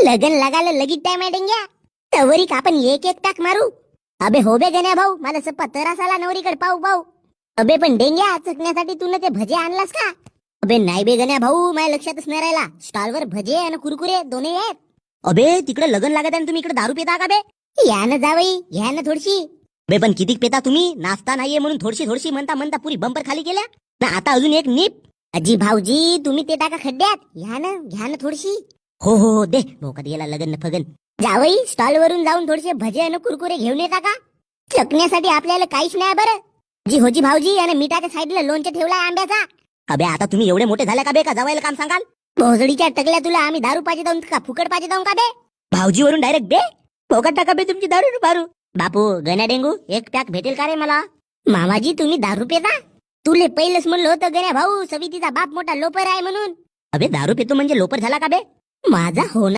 लगन लगायला लगीच टाइम आहे डेंग्या. तवरी का आपण एक एक टाक मारू. अबे हो बे गण्या भाऊ, मला सप्पा तरास आला नवरीकडे पाहू पाहू. अबे पण डेंग्या चकण्यासाठी तू ते भजे आणलास का? अबे नाही बे गण्या भाऊ, माझ्या लक्षातच नाही राहिला. स्टॉलवर भजे आणि कुरकुरे दोन्ही आहेत. अबे तिकडे लगन लागत आहे तुम्ही इकडे दारू पिता का बे? या ना जावई, घ्या ना थोडीशी. बे पण किती पिता तुम्ही? नाश्ता नाहीये म्हणून थोडीशी थोडीशी म्हणता म्हणता पुरी बंपर खाली केल्या ना. आता अजून एक नीप. अजी भाऊजी तुम्ही ते टाका खड्ड्यात. घ्या ना थोडीशी. हो हो हो दे, भोकात गेला लगन फगन. जावई स्टॉल वरून जाऊन थोडेसे भजे आणि कुरकुरे घेऊन येता का? चकण्यासाठी आपल्याला काहीच नाही बरं. जी होजी भाऊजी आणि मिठाच्या साईडला लोणचं ठेवलाय आंब्याचा. अबे आता तुम्ही एवढे मोठे झाले का बे, का जवायला काम सांगाल? भोसडीच्या टकल्या तुला आम्ही दारू पाहिजे जाऊन का फुकट पाहिजे जाऊन का बे? भाऊजी वरून डायरेक्ट बे फुकट टाका बे तुमची दारू बारू. बापू गण्या डेंगू एक पॅक भेटेल का रे मला? मामाजी तुम्ही दारू पेता? तुले पहिलंच म्हणलं होतं गण्या भाऊ, सवितीचा बाप मोठा लोपर आहे म्हणून. अबे दारू पितो म्हणजे लोपर झाला का बे? माझा हो